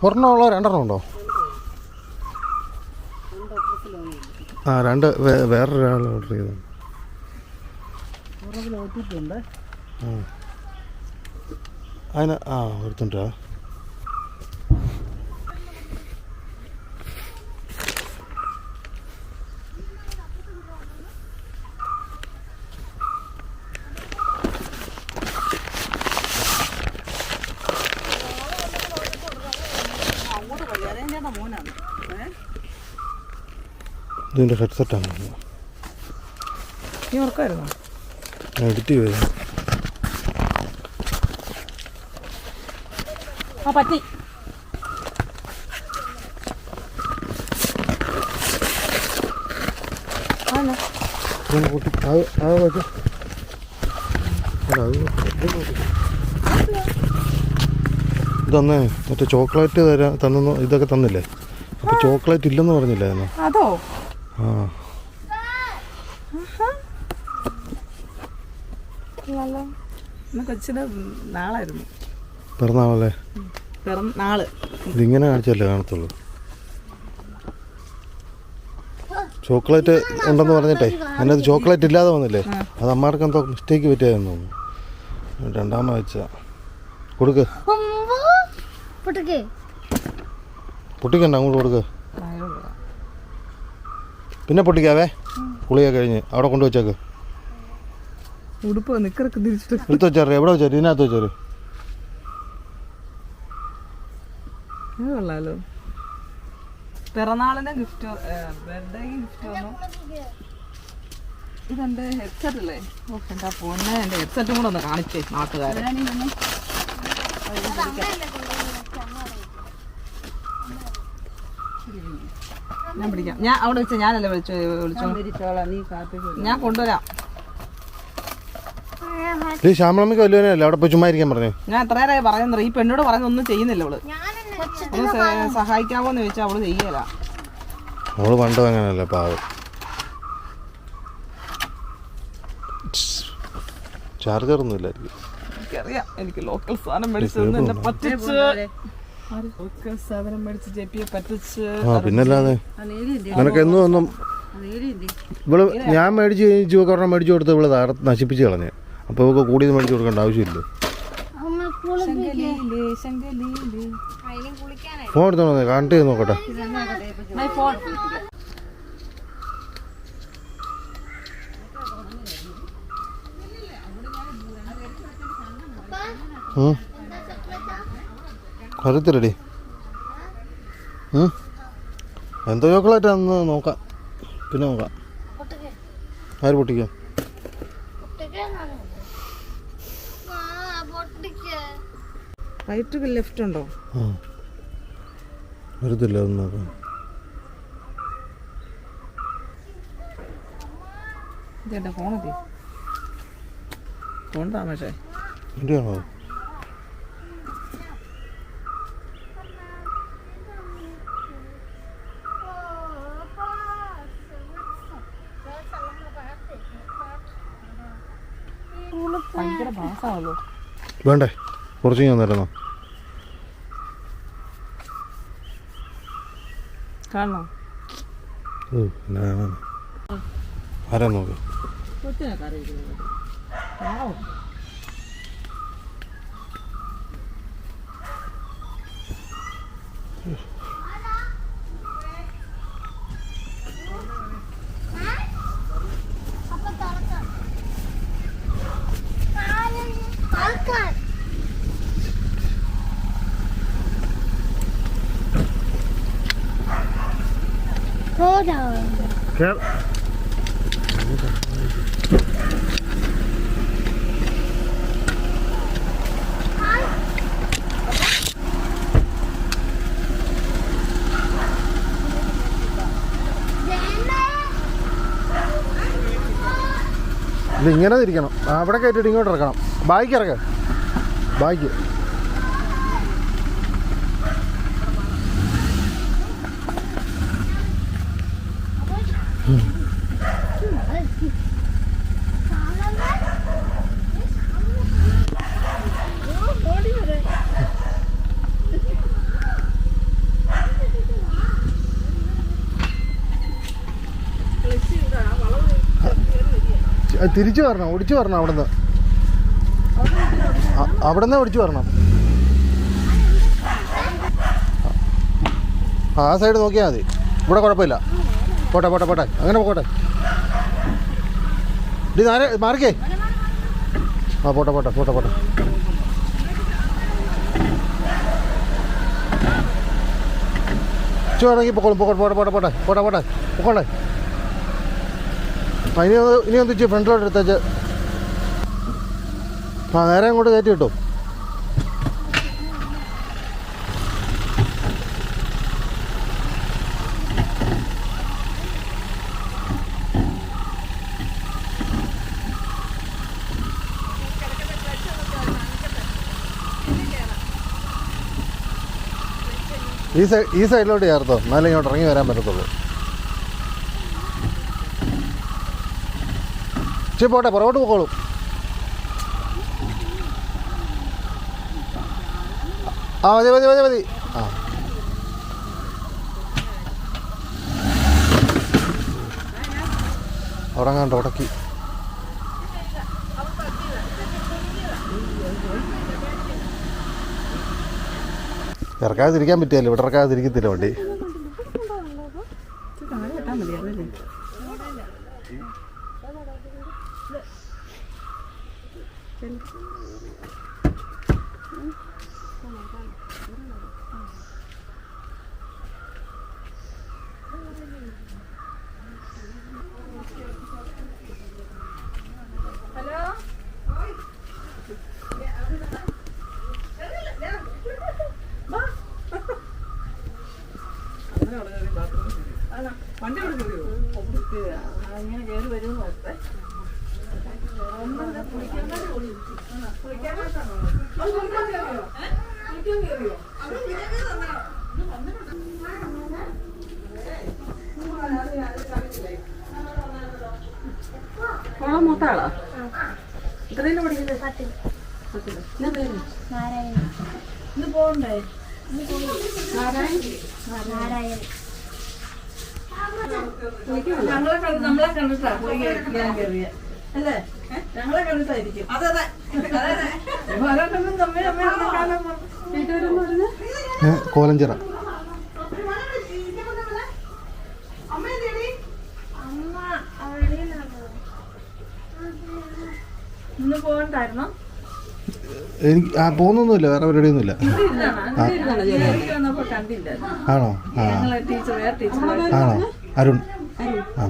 ഒരെണ്ണമുള്ളോ രണ്ടെണ്ണം ഉണ്ടോ? ആ രണ്ട് വേറൊരാൾ ഓർഡർ ചെയ്തു. അതിന് എടുത്തുണ്ടാ. ഇതിൻ്റെ ഹെഡ്സെറ്റാണ് എഡിറ്റ് ചെയ്ത് പറ്റി. ഇതന്നേ മറ്റേ ചോക്ലേറ്റ് തന്നു ഇതൊക്കെ തന്നില്ലേ? അപ്പൊ ചോക്ലേറ്റ് ഇല്ലെന്ന് പറഞ്ഞില്ലായിരുന്നു? അതോ? ആ കൊച്ചിന് നാളായിരുന്നു പിറന്നാളല്ലേ? പിറന്നാള് ഇതിങ്ങനെ കാണിച്ചല്ലേ കാണത്തുള്ളൂ. ചോക്ലേറ്റ് ഉണ്ടെന്ന് പറഞ്ഞിട്ടേ അതിനകത്ത് ചോക്ലേറ്റ് ഇല്ലാതെ വന്നില്ലേ? അത് അമ്മമാർക്ക് എന്തോ മിസ്റ്റേക്ക് പറ്റിയായിരുന്നു തോന്നുന്നു. രണ്ടാമത് കൊടുക്ക്. പൊട്ടിക്കണ്ട, അങ്ങോട്ട് കൊടുക്ക്. പിന്നെ പൊട്ടിക്കാവേ. കുളിയൊക്കെ കഴിഞ്ഞ് അവിടെ കൊണ്ടുവച്ചേക്ക്. ഉടുപ്പ് നിക്കറൊക്കെ തിരിച്ചിട്ട് എടുത്ത് വെച്ചാറ്. എവിടെ വെച്ചാറ്? ഇതിനകത്ത് വെച്ചാറ്. കൊള്ളാലോ. പിറന്നാളിന്റെ ഗിഫ്റ്റ്, ബർത്ത്ഡേ ഗിഫ്റ്റ് ഒന്നും. ഇതെന്റെ ഹെഡ്സെറ്റ് അല്ലേ? എന്താ പൊന്നെ, എന്റെ ഹെഡ്സെറ്റും കൂടെ ഒന്ന് കാണിച്ചേ നാട്ടുകാരെ. ഞാൻ പിടിക്കാം. ഞാൻ അവിടെ വെച്ച ഞാനല്ലേ വിളിച്ചോ. ഞാൻ കൊണ്ടുവരാം. ശ്യാമളമ്മക്ക് വല്ലുവനല്ലേ അവിടെ പോയി ചുമ്മാ ഇരിക്കാൻ പറഞ്ഞു. ഞാൻ എത്ര നേരമായി പറയുന്നത്? ഈ പെണ്ണോട് പറയുന്ന ഒന്നും ചെയ്യുന്നില്ല. അവള് ഒന്ന് സഹായിക്കാവോന്ന് ചോദിച്ചാൽ അവള് ചെയ്യല. അവള് പണ്ടും അങ്ങനല്ലേ പാവം. ചാർജർ ഒന്നും ഇല്ലായിരിക്കും. എനിക്കറിയാം. എനിക്ക് ലോക്കൽ സാധനം മേടിച്ചു എന്നെ പറ്റിച്ച്. ലോക്കൽ സാധനം മേടിച്ച് ജെപ്പിയെ പറ്റിച്ച്. പിന്നല്ലാതെ നിനക്ക് എന്നും ഒന്നും ഇവള് ഞാൻ മേടിച്ച് ജീവക്കാരണം മേടിച്ചു കൊടുത്ത് ഇവള് നശിപ്പിച്ച് കളഞ്ഞ്. അപ്പോൾ ഇവൾക്ക് കൂടിയത് മേടിച്ചു കൊടുക്കേണ്ട ആവശ്യമില്ല. ഫോൺ എടുത്തോ, കണക്ട് ചെയ്ത് നോക്കട്ടെ. കരുത്തിരടി എന്തോ ചോക്ലേറ്റാന്ന് നോക്കാം. പിന്നെ നോക്കാം. ആര് പൊട്ടിക്കാം? റൈറ്റ് ലെഫ്റ്റ് ഉണ്ടോ? വരുത്തില്ല. ഒന്ന് നോക്കാം. ഇതെന്റെ ഫോണെത്തി. ഫോൺ താമസേ എൻ്റെയാണോ? ഭയങ്കര ഭാസമാണല്ലോ. വേണ്ടേ കുറച്ച് ഞാൻ തരണോ? കാണണോ? ആരാ നോക്ക്. ഇതിങ്ങനെ തിരിക്കണം. അവിടെ കയറ്റിട്ട് ഇങ്ങോട്ട് ഇറക്കണം. ബായിക്ക് ഇറക്ക. ബായിക്ക് തിരിച്ചു വരണം, ഓടിച്ചു വരണം അവിടുന്ന്. അവിടുന്ന് ഓടിച്ചു വരണം. ആ സൈഡ് നോക്കിയാൽ മതി. ഇവിടെ കുഴപ്പമില്ല. പോട്ടെ പോട്ടെ പോട്ടെ, അങ്ങനെ പോട്ടെ. ഇത് നേരെ മാറിക്കേ. ആ പോട്ടെ പോട്ടെ പോട്ടെ പോട്ടെ. ചുവടെങ്കിൽ പൊക്കോളും. പോട്ടെ പോട്ടെ പോട്ടെ പോട്ടെ പോട്ടെ പോട്ടെ പൊക്കോട്ടെ. ആ ഇനി ഒന്ന് വെച്ച് ഫ്രണ്ടിലോട്ട് എടുത്തേച്ച്. ആ നേരെ അങ്ങോട്ട് കയറ്റി കിട്ടും. ഈ സൈഡിലോട്ട് ചേർത്തോ, എന്നാലേ ഇങ്ങോട്ട് ഇറങ്ങി വരാൻ പറ്റത്തുള്ളൂ. ശരി പോട്ടെ, പുറകോട്ട് പോക്കോളും. ആ മതി മതി മതി മതി. ആ അവിടെ കണ്ടോ ഉടക്കി. ഇറക്കാതെ തിരിക്കാൻ പറ്റിയല്ലോ, ഇവിടെ ഇറക്കാതെ തിരിക്കത്തില്ല വണ്ടി. വണ്ടി അങ്ങനെ കയറി വരുമെന്ന് ഓർത്തെ. മോളെ മൂത്താളാ? എത്രയിലാണ് പഠിക്കുന്നത്? ഇന്ന് പോകണ്ടേ? നമ്മളെ കണ്ടിട്ടാ കയറിയ അല്ലേ? ഞങ്ങളെ കണ്ടിട്ടായിരിക്കും. കോലഞ്ചിറ. ഇന്ന് പോകണ്ടായിരുന്നോ? എനിക്ക് പോകുന്നൊന്നുമില്ല, വേറെ പരിപാടിയൊന്നുമില്ല. ആണോ? ആണോ? അരുൺ. ആ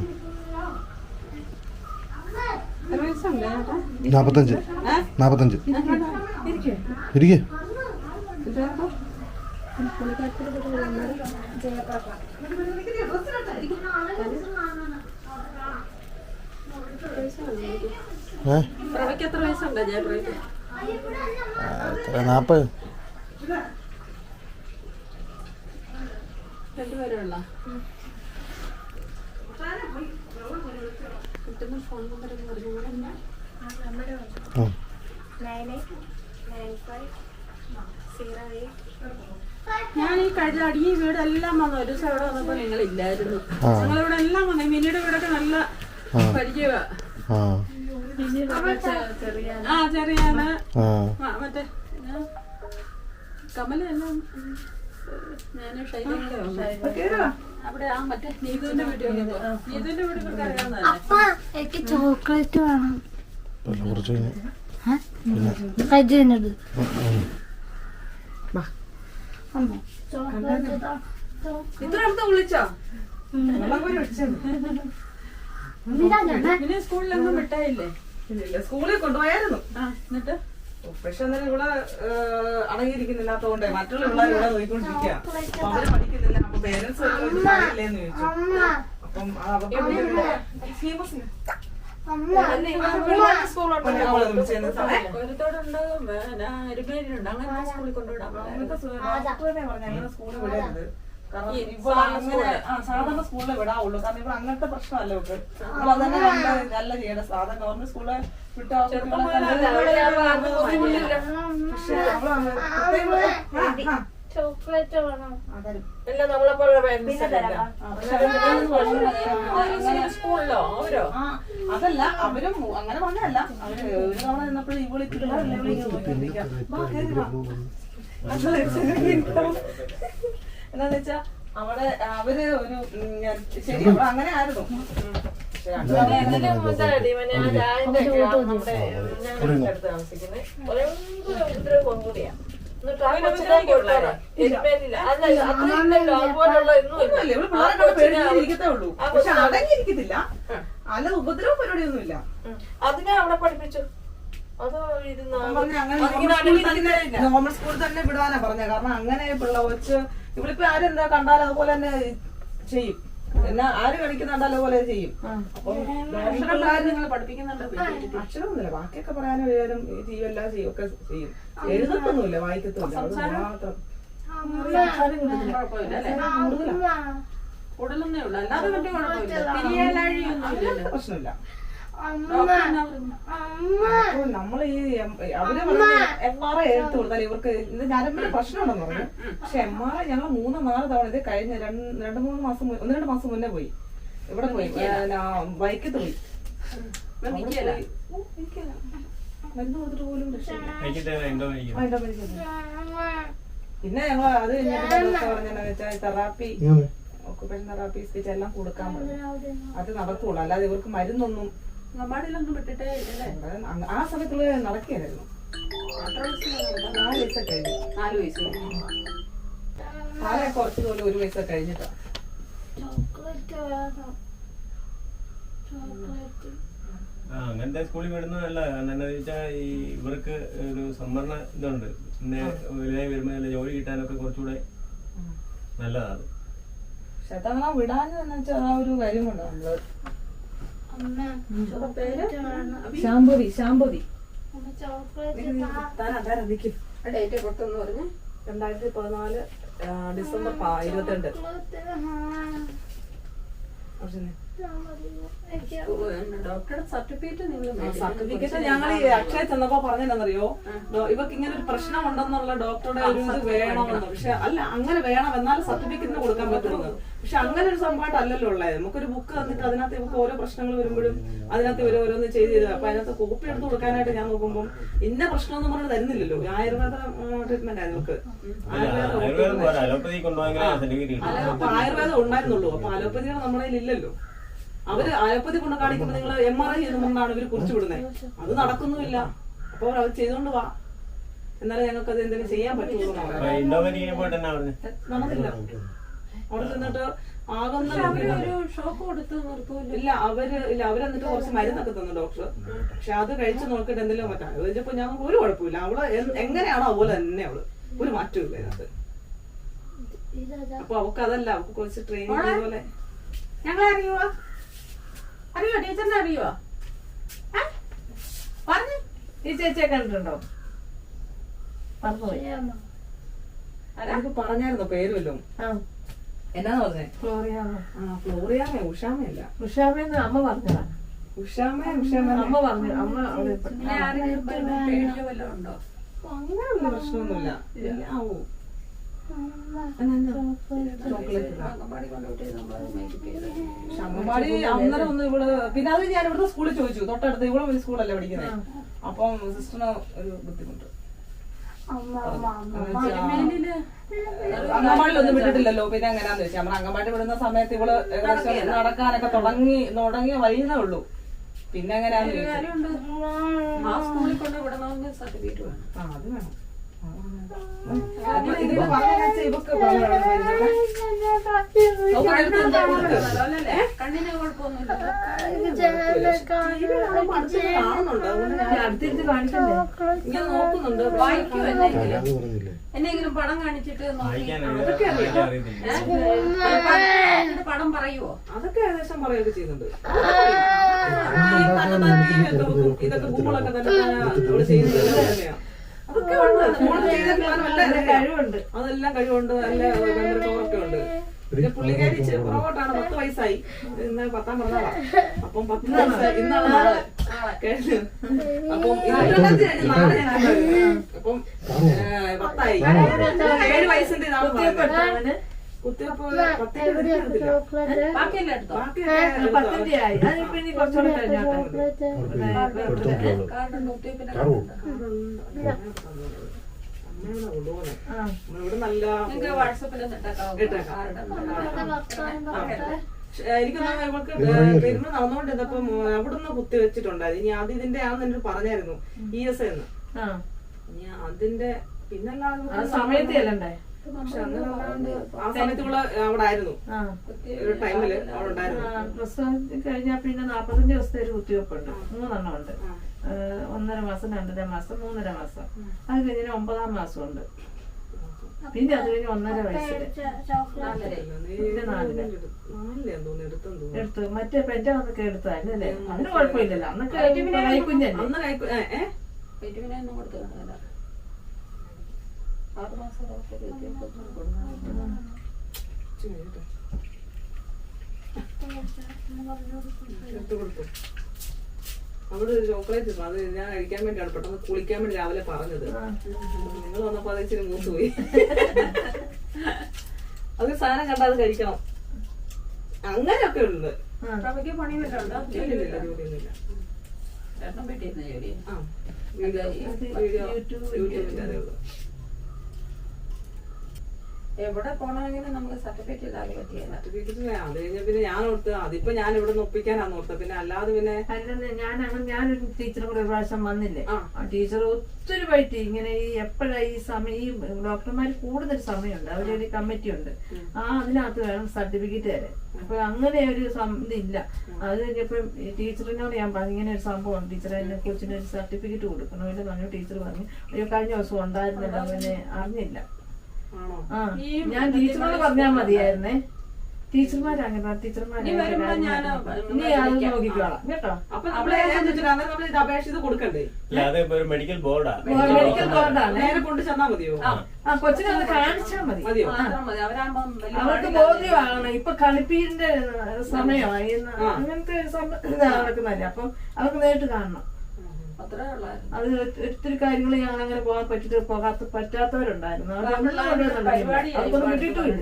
45. ഇരിക്കേ. എത്ര വയസ്സുണ്ടോ? 40. രണ്ടുപേരുള്ള ഞാൻ ഈ കഴിഞ്ഞ അടി ഈ വീടെല്ലാം വന്നു. ഒരു ദിവസം അവിടെ വന്നപ്പോ നിങ്ങളില്ലായിരുന്നു. ഞങ്ങളിവിടെ എല്ലാം വന്നു. മിനിയുടെ വീടൊക്കെ നല്ല പരിചയമാ. ചെറിയാണ് മറ്റേ കമലെല്ലാം ഞാന് ഷൈല അവിടെ ആ മറ്റേ നീതുവിന്റെ വീഡിയോ നീതുവിന്റെ വീഡിയോ അറിയാവുന്നതല്ലേ? ചോക്ലേറ്റ് വേണം. ഇത്ര അടുത്ത് വിളിച്ചോ? പിന്നെ സ്കൂളിലൊന്നും വിട്ടായില്ലേ? സ്കൂളിൽ കൊണ്ടുപോയായിരുന്നു. എന്നിട്ട് പക്ഷെ അന്നേരം ഇവിടെ അടങ്ങിയിരിക്കുന്നില്ലാത്തോണ്ട് മറ്റുള്ള പിള്ളേർ ഇവിടെ നോക്കിക്കൊണ്ടിരിക്കുക. അവര് പഠിക്കുന്നില്ല. അപ്പൊ പേരൻസ് പറയില്ലേന്ന് ചോദിച്ചു. അപ്പം സ്കൂളിൽ വിടരുത്. കാരണം ഇവൾ അങ്ങനെ സാധാരണ സ്കൂളിൽ വിടാവുള്ളൂ. കാരണം ഇവൾ അങ്ങനത്തെ പ്രശ്നമല്ല ഇവക്ക്. നമ്മൾ അതന്നെ നല്ല ചെയ്യണം. സാധാരണ ഗവൺമെന്റ് സ്കൂളിൽ വിട്ട പക്ഷെ ചോക്ലേറ്റ് വേണം. എല്ലാം നമ്മളെപ്പോലെ പിന്നെ തരാം. സ്കൂളിലോ അവരോ? അതല്ല, അവരും അങ്ങനെ വന്നതല്ല. അവര് ഒരു തവണ നിന്നപ്പോഴും ഇവിടെ എന്താന്ന് വെച്ചാ അവിടെ അവര് ഒരു ശരി അങ്ങനെ ആയിരുന്നു. ഇരിക്കത്തുള്ളൂ, പക്ഷെ അടങ്ങിയിരിക്കത്തില്ല. അല്ല ഉപദ്രവ പരിപാടിയൊന്നുമില്ല. അതിനെ അവിടെ പഠിപ്പിച്ചു. നോർമൽ സ്കൂളിൽ തന്നെ വിടാനാ പറഞ്ഞ. കാരണം അങ്ങനെ പിള്ള വെച്ച് ഇവളിപ്പോ ആരെന്താ കണ്ടാലും അതുപോലെ തന്നെ ചെയ്യും. എന്നാ ആര് കളിക്കുന്നുണ്ടോ അതുപോലെ ചെയ്യും. അപ്പം നിങ്ങൾ പഠിപ്പിക്കുന്നുണ്ട്. അക്ഷരമൊന്നുമില്ല, ബാക്കിയൊക്കെ പറയാനും എഴുതാനും എല്ലാം ചെയ്യും, ഒക്കെ ചെയ്യും. എഴുതത്തൊന്നുമില്ല, വായിക്കത്തുമില്ല. അത് മാത്രം കൂടുതലൊന്നേ ഉള്ളു, അല്ലാതെ വലിയ കുഴപ്പമില്ല. പ്രശ്നമില്ല. നമ്മള് ഈ അവര് എംആർഐ എടുത്തു കൊടുത്താൽ ഇവർക്ക് ഇത് ഞരമ്പിന് പ്രശ്നമുണ്ടെന്ന് പറഞ്ഞു. പക്ഷെ എംആർഐ ഞങ്ങൾ 3-4 തവണ ഇത് കഴിഞ്ഞ 2-3 മാസം 1-2 മാസം മുന്നേ പോയി. ഇവിടെ പോയി ബൈക്കത്ത് പോയി. മരുന്ന് കൊടുത്തിട്ട് പോലും പിന്നെ ഞങ്ങൾ അത് പറഞ്ഞെന്നു വെച്ചാൽ തെറാപ്പി, ഓക്കുപേഷൻ തെറാപ്പി, സ്പീച്ച് എല്ലാം കൊടുക്കാൻ പറഞ്ഞു. അത് നടക്കുള്ളൂ, അല്ലാതെ ഇവർക്ക് മരുന്നൊന്നും വിട്ടിട്ടേ ആ സമയത്തുള്ള നടക്കുകയായിരുന്നു. 4 വയസ്സൊക്കെ കഴിഞ്ഞു. 4 വയസ്സ് കുറച്ച് പോലും 1 വയസ്സൊക്കെ കഴിഞ്ഞിട്ടാ. അങ്ങനത്തെ സ്കൂളിൽ വിടുന്നതല്ല. കാരണം എന്താ വെച്ചാൽ ഈ ഇവർക്ക് ഒരു സംവരണ ഇതുണ്ട്. പിന്നെ വരുമ്പോൾ ജോലി കിട്ടാനൊക്കെ കുറച്ചുകൂടെ നല്ലതാണ്. പക്ഷെ അതങ്ങനെ വിടാന്ന് വെച്ചാൽ ആ ഒരു കാര്യം കൊണ്ടാണ്. ശാംഭവി ഡേറ്റ് കൊടുത്തെന്ന് പറഞ്ഞു. 2014 ഡിസംബർ 22. ഡോക്ടറുടെ സർട്ടിഫിക്കറ്റ് ഞങ്ങൾ ഈ അക്ഷയ ചെന്നപ്പോ പറഞ്ഞെന്നറിയോ, ഇവർക്ക് ഇങ്ങനെ ഒരു പ്രശ്നം ഉണ്ടെന്നുള്ള ഡോക്ടറുടെ ഒരു ഇത് വേണമെന്ന്. പക്ഷെ അല്ല, അങ്ങനെ വേണം, എന്നാലും സർട്ടിഫിക്കറ്റിന് കൊടുക്കാൻ പറ്റുന്നത്. പക്ഷെ അങ്ങനെ ഒരു സംഭവമായിട്ട് അല്ലല്ലോ ഉള്ളത്. നമുക്കൊരു ബുക്ക് തന്നിട്ട് അതിനകത്ത് ഇവർക്ക് ഓരോ പ്രശ്നങ്ങൾ വരുമ്പോഴും അതിനകത്ത് ഇവർ ഓരോന്ന് ചെയ്ത് തരിക. അപ്പൊ അതിനകത്ത് കോപ്പി എടുത്ത് കൊടുക്കാനായിട്ട് ഞാൻ നോക്കുമ്പോൾ ഇന്ന പ്രശ്നം എന്ന് പറഞ്ഞ് തരുന്നില്ലല്ലോ. ആയുർവേദ ട്രീറ്റ്മെന്റ് ആയിരുന്നു നമുക്ക്. ആയുർവേദം ഉണ്ടായിരുന്നുള്ളൂ. അപ്പൊ അലോപ്പതിയുടെ നമ്മുടെ കയ്യിൽ ഇല്ലല്ലോ. അവര് അലോപ്പതി കൊണ്ട് കാണിക്കുമ്പോൾ നിങ്ങൾ MRI ചെയ്തുകൊണ്ടാണ് ഇവര് കുറിച്ച് വിടുന്നത്. അത് നടക്കുന്നുമില്ല. അപ്പൊ അവർ ചെയ്തോണ്ട് വാ, എന്നാലും ഞങ്ങൾക്ക് അത് എന്തെങ്കിലും ചെയ്യാൻ പറ്റുള്ളൂ. നടന്നില്ല. അവിടെ ചെന്നിട്ട് ആകുന്ന ഷോക്ക് കൊടുത്ത് നിർത്തൂല. ഇല്ല അവരെന്നിട്ട് കുറച്ച് മരുന്നൊക്കെ തന്നു ഡോക്ടർ. പക്ഷെ അത് കഴിച്ചു നോക്കിയിട്ട് എന്തെങ്കിലും പറ്റാം. ഇതിപ്പോ ഞങ്ങൾക്ക് ഒരു കുഴപ്പമില്ല. അവള് എങ്ങനെയാണോ അതുപോലെ തന്നെ അവള്, ഒരു മാറ്റവും ഇല്ല ഇതിനകത്ത്. അപ്പൊ അവക്ക് അതല്ല, അവക്ക് കുറച്ച് ട്രെയിനിങ് പോലെ. ഞങ്ങളെ അറിയുവോ ടീച്ചറിനെ അറിയുവോ? പറഞ്ഞു ഈ ചേച്ചിയെ കണ്ടിട്ടുണ്ടോ? എനിക്ക് പറഞ്ഞായിരുന്നോ പേര് വല്ലതും? എന്നാന്ന് പറഞ്ഞേ? ഫ്ലോറിയാമേ. ഉഷാമയല്ല. ഉഷാമേന്ന് അമ്മ പറഞ്ഞതാ. ഉഷാമ അമ്മ പറഞ്ഞു. അമ്മ പേടിയോ വല്ലതും ഉണ്ടോ? അങ്ങനെയുള്ള പ്രശ്നമൊന്നുമില്ല. അമ്മമാടി അന്നേരം ഒന്ന് ഇവള് പിന്നെ അത് ഞാൻ ഇവിടുത്തെ സ്കൂളിൽ ചോദിച്ചു. തൊട്ടടുത്ത് ഇവിടെ ഒരു സ്കൂളല്ലേ പഠിക്കുന്നത്. അപ്പം സിസ്റ്ററിന് ഒരു ബുദ്ധിമുട്ട്. അങ്കമാടിയിലൊന്നും വിട്ടിട്ടില്ലല്ലോ. പിന്നെ എങ്ങനെയാന്ന് വെച്ചാൽ നമ്മൾ അങ്കമാടി വിടുന്ന സമയത്ത് ഇവള് ഏകദേശം നടക്കാനൊക്കെ തുടങ്ങി വഴിയുന്നേ ഉള്ളൂ. പിന്നെ എങ്ങനെയാന്ന് ചോദിച്ചു. അത് വേണം. ഇതിപ്പോ പറഞ്ഞാൽ ഇവക്ക് കണ്ണിന് കുഴപ്പമൊന്നുമില്ല. അടുത്തിരുന്ന് കാണിക്കണ്ടേ? ഇങ്ങനെ നോക്കുന്നുണ്ട്. വായിക്കും എന്നെങ്കിലും പടം കാണിച്ചിട്ട് പടം പറയുവോ? അതൊക്കെ ഏകദേശം പറയുകയൊക്കെ ചെയ്യുന്നുണ്ട്. ഇതൊക്കെ ഗൂഗിളൊക്കെ തന്നെ ചെയ്യുന്നത്. അതൊക്കെ കഴിവുണ്ട്. അതെല്ലാം കഴിവുണ്ട്. നല്ല മെമ്മറി ഉണ്ട്. പിന്നെ പുള്ളിക്കാരി പുറകോട്ടാണ്. 10 വയസ്സായി. ഇന്ന് 10ാം പിറന്നാളാ. അപ്പം 10 വയസ്സായി. ഇന്നാണ് നാളെ. അപ്പം 28 നാളെ. അപ്പം 10 അടുത്തായി 7 വയസ്സിന്റെ ഇതാണ് പറയുന്നത്. കുത്തിവെപ്പ് 10 എടുത്തില്ല. ചോക്ലേറ്റ് ബാക്കിയെല്ലാം എടുത്തോ? ബാക്കിയൊക്കെ 10ന്റെ ആയി. അതിപ്പോ ഇനി കുറച്ചുകൂടെ കഴിഞ്ഞോട്ടെ. ചോക്ലേറ്റ് കാരണം കുത്തിവെപ്പിന്റെ അമ്മയാണ് കൊണ്ടുപോകുന്നത്. ആ. ഇവിടെ നല്ല നിങ്ങൾക്ക് വാട്സാപ്പിൽ ഇട്ടേക്കാം. എനിക്ക് ഇവൾക്ക് പെരുമ നടന്നുകൊണ്ടിരുന്നപ്പം അവിടുന്ന് കുത്തി വെച്ചിട്ടുണ്ടായിരുന്നു. ഇനി അത് ഇതിന്റെ ആണെന്ന് എന്നോട് പറഞ്ഞായിരുന്നു ES എന്ന്. ആ. ഇനി അതിന്റെ പിന്നല്ലാതെ ആ സമയത്ത് ചെല്ലണ്ടേ? പക്ഷെ അങ്ങനെ അല്ലാണ്ട് ആ സമയത്ത് ഇവിടെ അവിടെ ആയിരുന്നു. ആ. ഒരു ടൈമില് അവിടെ ഉണ്ടായിരുന്നു. പ്രസവത്തിൽ കഴിഞ്ഞാൽ പിന്നെ 45 ദിവസത്തെ ഒരു കുത്തിവെപ്പുണ്ട്. 3 എണ്ണം ഉണ്ട്. 1.5 മാസം, 2.5 മാസം, 3.5 മാസം. അത് കഴിഞ്ഞാൽ 9ാം മാസം ഉണ്ട്. പിന്നെ അത് കഴിഞ്ഞ് 1.5 വയസ്സില് പിന്നെ 4 എടുത്തു. മറ്റേ പെറ്റ അന്നൊക്കെ എടുത്തായിരുന്നു അല്ലേ? അതിന് കുഴപ്പമില്ലല്ലോ. അന്നൊക്കെ കൈക്കുഞ്ഞല്ലേ? അന്ന് വിറ്റമിനൊന്നും കൊടുത്തു 6 മാസം എടുത്തു കൊടുത്തു. അവിടെ ഒരു ചോക്ലേറ്റ് അത് ഞാൻ കഴിക്കാൻ വേണ്ടിയാണ് പെട്ടെന്ന് കുളിക്കാൻ വേണ്ടി രാവിലെ പറഞ്ഞത്. നിങ്ങൾ വന്നപ്പോ അത് ഇച്ചിരി മൂത്ത് പോയി. അത് സാധനം കണ്ടാ അത് കഴിക്കണം. അങ്ങനെയൊക്കെ ഉണ്ട്. പണിയൊന്നുമില്ല. ജോലിയൊന്നുമില്ല. രണ്ടും വീട്ടിൽ ജോലി. ആ യൂട്യൂബിന്റെ അതേ ഉള്ളൂ. എവിടെ പോണമെങ്കിലും നമുക്ക് സർട്ടിഫിക്കറ്റ് ഇല്ലാതെ പറ്റിയല്ല. സർട്ടിഫിക്കറ്റ് അത് കഴിഞ്ഞ പിന്നെ ഞാൻ ഓർത്ത് അതിപ്പോ ഞാൻ ഇവിടെ നിന്ന് ഒപ്പിക്കാനാന്ന് ഓർത്തത്. പിന്നെ അല്ലാതെ പിന്നെ ഞാനൊരു ടീച്ചർ കൂടെ ഒരു പ്രാവശ്യം വന്നില്ലേ? ആ ടീച്ചർ ഒത്തിരി പോയിട്ട് ഇങ്ങനെ ഈ എപ്പോഴാ ഈ സമയം ഈ ഡോക്ടർമാർ കൂടുതൽ സമയമുണ്ട്. അവരൊരു കമ്മിറ്റി ഉണ്ട്. അതിനകത്ത് വേണം സർട്ടിഫിക്കറ്റ് തരാൻ. അപ്പൊ അങ്ങനെ ഒരു ഇതില്ല. അത് കഴിഞ്ഞപ്പോ ടീച്ചറിനോട് ഞാൻ പറഞ്ഞു ഇങ്ങനെ ഒരു സംഭവം ടീച്ചർ അതിനെ കുറിച്ചിട്ട് ഒരു സർട്ടിഫിക്കറ്റ് കൊടുക്കണമല്ലോ പറഞ്ഞു. ടീച്ചർ പറഞ്ഞു അയ്യോ കഴിഞ്ഞ ദിവസം ഉണ്ടായിരുന്നല്ലോ അവനെ അറിഞ്ഞില്ല. ആ ഞാൻ ടീച്ചറോട് പറഞ്ഞാൽ മതിയായിരുന്നേ. ടീച്ചർമാരങ്ങനെ ടീച്ചർമാരെ ഇനി അത് നോക്കിക്കോളാം കേട്ടോ. അപ്പൊ നമ്മൾ ഇത് അപേക്ഷിച്ച് കൊടുക്കണ്ടേ? മെഡിക്കൽ ബോർഡാണ്. മെഡിക്കൽ ബോർഡാണ്. നേരെ കൊണ്ട് ചെന്നാ മതിയോ? ആ കൊച്ചിനെ ഒന്ന് കാണിച്ചാൽ മതി. മതിയോ? അവർക്ക് ബോധ്യമാകണം ഇപ്പൊ കളിപ്പീരിന്റെ സമയമായി അങ്ങനത്തെ നടക്കുന്നതല്ലേ. അപ്പം അവർക്ക് നേരിട്ട് കാണണം. അത് ഒത്തിരി കാര്യങ്ങൾ ഞങ്ങൾ അങ്ങനെ പോകാൻ പറ്റാത്തവരുണ്ടായിരുന്നു. അതൊന്നും കിട്ടിയിട്ടില്ല.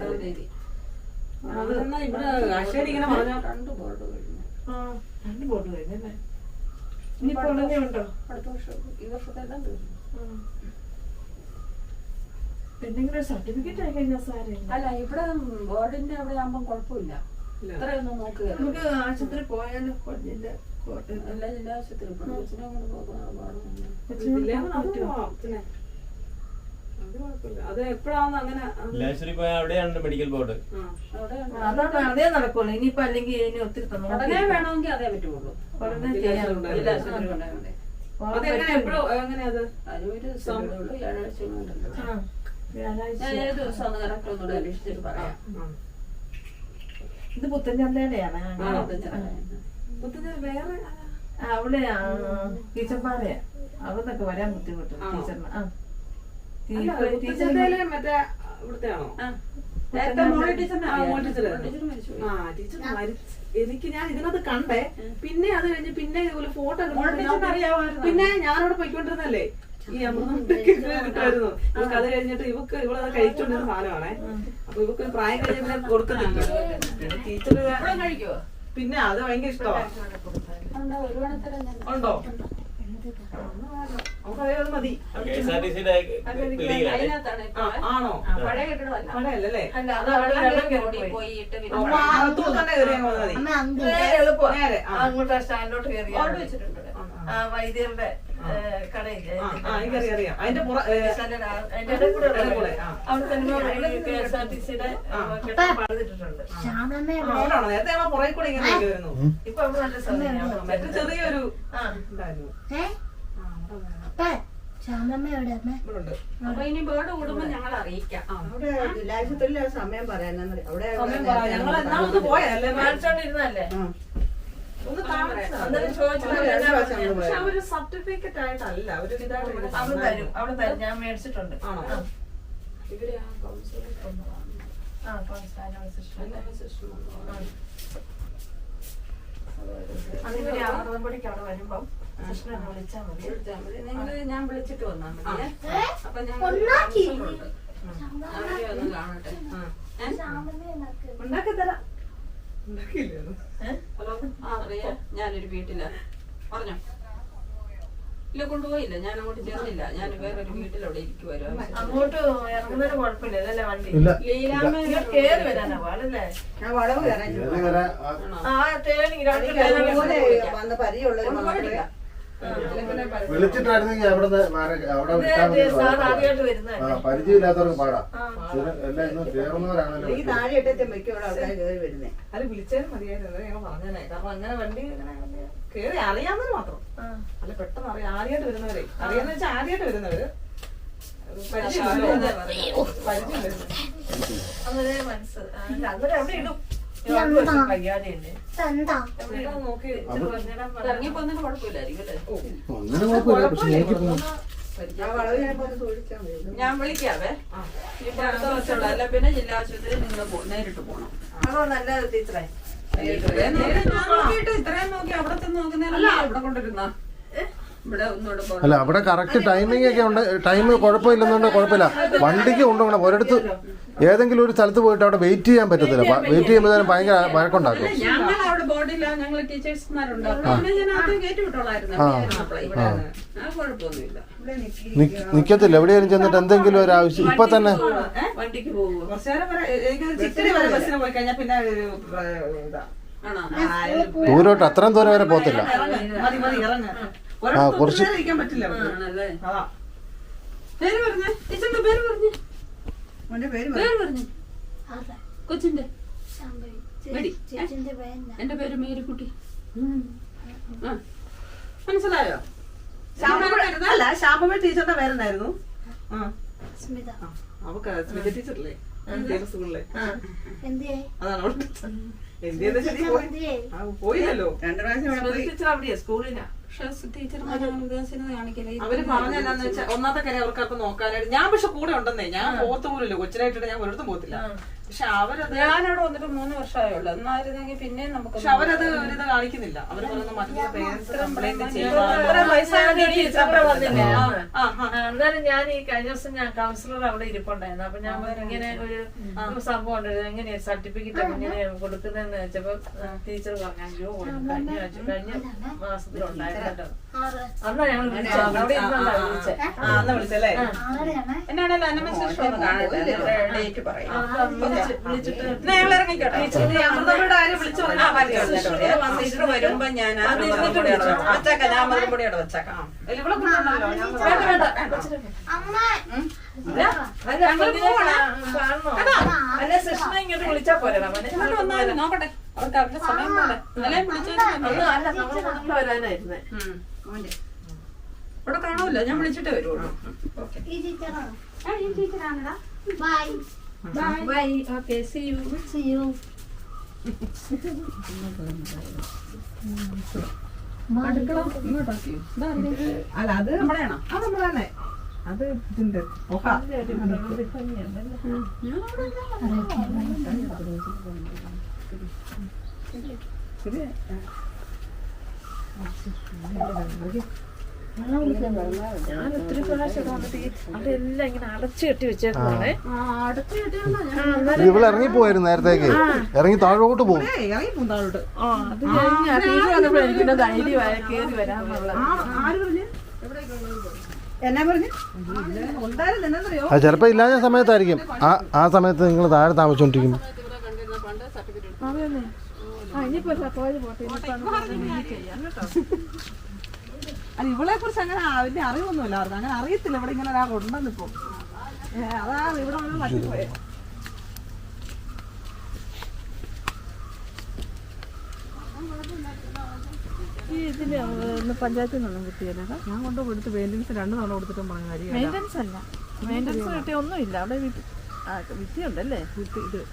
രണ്ട് ബോർഡ് കഴിഞ്ഞല്ലേ? ഇനിയിപ്പോ ഉണ്ടോ? എന്തെങ്കിലും സർട്ടിഫിക്കറ്റ് ആയി കഴിഞ്ഞാൽ സാരമില്ല. അല്ല ഇവിടെ ബോർഡിന്റെ അവിടെ ആകുമ്പോ കുഴപ്പമില്ല. ഇത്രയൊന്നും നോക്കുക. നമുക്ക് ആശുപത്രി പോയാലും കൊല്ലില്ല. ജില്ലാ ആശുപത്രി അത് എപ്പോഴാന്ന് അങ്ങനെ അവിടെയാണ് മെഡിക്കൽ ബോർഡ്. അതാണ് അതേ നടക്കുള്ളൂ. ഇനിയിപ്പോ അല്ലെങ്കിൽ ഇനി ഒത്തിരി ഉടനെ വേണമെങ്കിൽ അതേ പറ്റുള്ളൂ. ഉടനെ ചെയ്യാൻ ഇത് പുത്തൻചന്തയുടെയാണ്. അവിടെ ടീച്ചർമാരെയാ അവിടുന്നൊക്കെ വരാൻ ബുദ്ധിമുട്ടും ടീച്ചറിന്. മറ്റേ ഇവിടുത്തെയാണോ? എനിക്ക് ഞാൻ ഇതിനകത്ത് കണ്ടേ. പിന്നെ അത് കഴിഞ്ഞ് പിന്നെ ഇതുപോലെ ഫോട്ടോ പിന്നെ ഞാനവിടെ പോയിക്കൊണ്ടിരുന്നല്ലേ ഈ അമൃതം കിട്ടുമായിരുന്നു. ഇവക്ക് അത് കഴിഞ്ഞിട്ട് ഇവളത് കഴിച്ചോണ്ടിരുന്ന സാധനമാണേ. അപ്പൊ ഇവക്ക് പ്രായം കഴിഞ്ഞ കൊടുക്കുന്നില്ല. ടീച്ചർ കഴിക്കുവോ? പിന്നെ അത് ഭയങ്കര ഇഷ്ടമാണ്. ഉണ്ടോ? നമുക്കത് മതി. ആണോ? പഴയല്ലേ? അങ്ങോട്ട് സ്റ്റാൻഡിലോട്ട് കയറി വൈദ്യരുടെ കടയില്ലേ അതിന്റെ അവിടെ തന്നെ KSRTC-യുടെ പണിതിട്ടുണ്ട്. നേരത്തെ പുറകെ കൂടെ ഇങ്ങനെ വരുന്നു. ഇപ്പൊ അവിടെ നല്ല സമയം മറ്റു ചെറിയൊരു അപ്പൊ ഇനി ബേർഡ് കൂടുമ്പോ ഞങ്ങൾ അറിയിക്കാം. അവിടെ ജില്ലാശുപത്രിയിലെ സമയം പറയാൻ അവിടെ ഞങ്ങൾ എന്നാളൊന്ന് പോയല്ലേ കാണിച്ചോണ്ടിരുന്നല്ലേ? ഒരു സർട്ടിഫിക്കറ്റ് ആയിട്ടല്ല ഒരു അവിടെ തരും. ഞാൻ മേടിച്ചിട്ടുണ്ട്. ആണോ? ഇവര് കൗൺസിലർ അതിന് അമൃതംപൊടിക്ക് അവിടെ വരുമ്പം കൃഷ്ണനെ വിളിച്ചാൽ മതി. ഞാൻ വിളിച്ചിട്ട് വന്നാ മതിയേ. അപ്പൊ ഞങ്ങൾ കൗൺസിലറുണ്ട്. അവരെ ഒന്ന് കാണട്ടെ. ഉണ്ടാക്കി തരാം. ഹലോ, അറിയാ ഞാനൊരു വീട്ടിലാ. പറഞ്ഞോ. ഇല്ല, കൊണ്ടുപോയില്ല. ഞാൻ അങ്ങോട്ട് ചേർന്നില്ല. ഞാൻ വേറൊരു വീട്ടിലവിടെ ഇരിക്കുവായിരുന്നു. അങ്ങോട്ട് ഇറങ്ങുന്നതിന് കുഴപ്പമില്ല, അതല്ലേ വണ്ടി ഇല്ല ലീലാമ്മ കേറി വരാനാ പാടല്ലേ? ആ ടേണിങ് രണ്ട് വിളിച്ചിട്ടായിരുന്നെങ്കിൽ അവിടെ വിട്ടാൽ മതി. സാർ ആദ്യമായിട്ട് വരുന്നത്. പരിചയമില്ലാത്തവർക്ക് പാടാം. എല്ലാം ഇന്ന് കയറുന്നവരാണല്ലോ. അത് വിളിച്ചാലും മതിയായിരുന്നു, ഞങ്ങൾ പറഞ്ഞേ. കാരണം അങ്ങനെ വണ്ടി കേറി അറിയാവുന്നവര് മാത്രം. അല്ല പെട്ടെന്ന് അറിയാം. ആദ്യമായിട്ട് വരുന്നവരെ അറിയാന്ന് വെച്ചാൽ ആദ്യമായിട്ട് വരുന്നവര് പരിചയമില്ല. അങ്ങനെ മനസ്സിലായി. അങ്ങനെ അവിടെ ഇടും. വയ്യാതെയുണ്ട്. നോക്കി ഇറങ്ങിയപ്പോ ഒന്നിനും കുഴപ്പമില്ലായിരിക്കും അല്ലേ? അങ്ങനെ കുഴപ്പമില്ല, പക്ഷെ നോക്കി പോകും. ഞാൻ വിളിക്കാവേ. ഇപ്പൊ അടുത്ത വർഷമുള്ള അല്ല പിന്നെ ജില്ലാ ആശുപത്രിയിൽ നിങ്ങൾ നേരിട്ട് പോകണം. അതോ നല്ല ടീച്ചറായി. ഇത്രയും നോക്കി അവിടെ ചെന്ന് നോക്കുന്നതിനല്ല ഇവിടെ കൊണ്ടിരുന്ന ഇവിടെ ഒന്നുകൂടെ പോകണം. അല്ല അവിടെ കറക്റ്റ് ടൈമിംഗ് ഒക്കെ ഉണ്ട്. ടൈം കുഴപ്പമില്ലെന്നുണ്ട്, കുഴപ്പമില്ല. വണ്ടിക്ക് കൊണ്ടുപോകണം. ഒരിടത്ത് ഏതെങ്കിലും ഒരു സ്ഥലത്ത് പോയിട്ട് അവിടെ വെയിറ്റ് ചെയ്യാൻ പറ്റത്തില്ല. വെയിറ്റ് ചെയ്യുമ്പോഴത്തേനും ഭയങ്കര വഴക്കുണ്ടാക്കും. ഞങ്ങൾ അവിടെ ബോർഡില്ല, ഞങ്ങൾ ടീച്ചേഴ്സ്മാരുണ്ട്. പിന്നെ ഞാൻ ആദ്യം കയറ്റി വിട്ടോളായിരുന്നു. ആ കുഴപ്പമൊന്നുമില്ല. നിക്കത്തില്ല. എവിടെയെങ്കിലും ചെന്നിട്ട് എന്തെങ്കിലും ഒരു ആവശ്യം ഇപ്പൊ തന്നെ വണ്ടിക്ക് പോകുമോ? കുറച്ചുനേരം വരെ എനിക്ക് ചിത്തിരി വരെ ബസ്സിന് പോയി കഴിഞ്ഞാൽ പിന്നെ ഒരു ഇതാ ആണോ? ദൂരോട്ട് അത്രയും ദൂരം വരെ പോകത്തില്ല. മതി മതി ഇറങ്ങ. കുറച്ച് ഇരിക്കാൻ പറ്റില്ല. ആണല്ലേ? അതാ പേര് പറഞ്ഞേ, ടീച്ചറിന്റെ പേര് പറഞ്ഞേ. പേര് പറഞ്ഞേ. കൊച്ചിന്റെ എന്റെ പേര് മേരിക്കുട്ടി. മനസ്സിലായോ? അല്ല ശാപമ ടീച്ചറിന്റെ പേരെന്നായിരുന്നു. അവക്ക് സ്മിത ടീച്ചറല്ലേ സ്കൂളിലെ? അതാണ് പോയില്ലല്ലോ. 2 പ്രാവശ്യം ടീച്ചർ അവിടെയാ സ്കൂളിലാ. അവര് പറഞ്ഞെന്നാന്ന് വെച്ചാൽ ഒന്നാമത്തെ കാര്യം അവർക്കപ്പം നോക്കാനായിട്ട് ഞാൻ പക്ഷെ കൂടെ ഉണ്ടെന്നേ. ഞാൻ പോകത്ത് പോലില്ല. കൊച്ചിനായിട്ടിട്ട് ഞാൻ ഒരിടത്തും പോകത്തില്ല. പക്ഷെ അവരത് ഞാനവിടെ വന്നിട്ട് 3 വർഷമായുള്ളൂ. എന്നായിരുന്നെങ്കിൽ പിന്നെ നമുക്ക് പക്ഷെ അവരത് ഒരിത് കാണിക്കുന്നില്ല. അവര് പറയുന്ന മറ്റുള്ള പേരൻസ് കംപ്ലൈന്റ് എന്നാലും ഞാൻ ഈ കഴിഞ്ഞ ദിവസം ഞാൻ കൗൺസിലർ അവിടെ ഇരിപ്പുണ്ടായിരുന്നു. അപ്പൊ ഞാൻ ഇങ്ങനെ ഒരു സംഭവം ഉണ്ടായിരുന്നു. എങ്ങനെയാ സർട്ടിഫിക്കറ്റ് എങ്ങനെ കൊടുക്കുന്നതെന്ന് വെച്ചപ്പോ ടീച്ചർ പറഞ്ഞു 5 രൂപ കഴിഞ്ഞ മാസത്തിലുണ്ടായിരുന്നു കേട്ടോ. അന്നാ ഞങ്ങൾ വിളിച്ചത്. അവിടെ ഇരുന്നാ വിളിച്ചത്. വിളിച്ചല്ലേ? എന്നാണല്ലോ അന്നമേശ്വരം ഒന്ന് കാണട്ടെ. ഡേറ്റ് പറയാം. വിളിച്ചിട്ട് ഞങ്ങൾ ഇറങ്ങിക്കോട്ടെ. ടീച്ചർ വരുമ്പോ ഞാൻ വെച്ചേക്കാം. ഞാൻ മറുപടിയോടെ വെച്ചേക്കാം. ഇവിടെ കൊണ്ടുവന്നല്ലോ. അല്ല കൃഷ്ണ ഇങ്ങോട്ട് വിളിച്ചാ പോരാ. നോക്കട്ടെ, അവർക്ക് അവരുടെ സമയം പോലെ അല്ലേ അല്ല നമ്മൾ വരാനായിരുന്നേ. ഇവിടെ കാണൂല്ലോ, ഞാൻ വിളിച്ചിട്ടേ വരുള്ളൂ. ബൈ. Okay, see you. അല്ല അത് നമ്മുടെയാണോ? അത് നമ്മളാണേ. അത് ഇതിന്റെ ഞാൻ ഒത്തിരി പ്രാവശ്യം വന്നിട്ട് അവിടെ എല്ലാം ഇങ്ങനെ അടച്ചു കെട്ടി വെച്ചേക്കുവാണേ. ഇവിടെ ഇറങ്ങി പോയിരുന്നു നേരത്തേക്ക്. ഇറങ്ങി താഴോട്ട് പോകും. ഇറങ്ങി പൂന്താളോട്ട്. അത് കഴിഞ്ഞ ടീച്ചർ വന്നപ്പോൾ എനിക്കിന്റെ ധൈര്യമായ കയറി വരാന്നുള്ള. എന്നാ പറഞ്ഞു ഉണ്ടായിരുന്നു? എന്നറിയോ? അത് ചിലപ്പോ ഇല്ലാത്ത സമയത്തായിരിക്കും. ആ സമയത്ത് നിങ്ങൾ താഴെ താമസിച്ചോണ്ടിരിക്കും. ഇനിയിപ്പോ കോഴി പോട്ടെ. ചെയ്യാം കേട്ടോ. അത് ഇവളെ കുറിച്ച് അങ്ങനെ അതിന്റെ അറിവൊന്നുമില്ല അവർക്ക്. അങ്ങനെ അറിയത്തില്ല ഇവിടെ ഇങ്ങനെ ഒരാൾ ഉണ്ടെന്ന് ഇപ്പൊ. അതാണ് ഇവിടെ വന്ന് പറ്റിപ്പോയത്. ഇതില് പഞ്ചായത്തിൽ നിന്നും കിട്ടിയല്ലോ. ഞാൻ കൊണ്ട് കൊടുത്ത് മെയിൻ്റെനൻസ് 2 തവണ കൊടുത്തിട്ടും പറഞ്ഞ കാര്യം. മെയിൻ്റെനൻസ് അല്ല, മെയിൻ്റെനൻസ് കിട്ടിയ ഒന്നുമില്ല. അവിടെ വിത്തിയുണ്ടല്ലേ?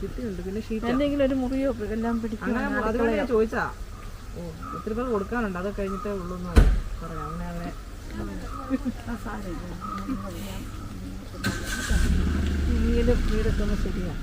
കിട്ടിയുണ്ട്. പിന്നെ ഷീറ്റ് എന്തെങ്കിലും ഒരു മുറിയോ എല്ലാം പിടിക്കും. അതുകൊണ്ട് ഞാൻ ചോദിച്ചാ ഒത്തിരി പേർ കൊടുക്കാനുണ്ട്. അത് കഴിഞ്ഞിട്ടേ ഉള്ളൂ എന്ന് പറയാം. അങ്ങനെ വീടൊക്കെ ഒന്ന് ശരിയാ.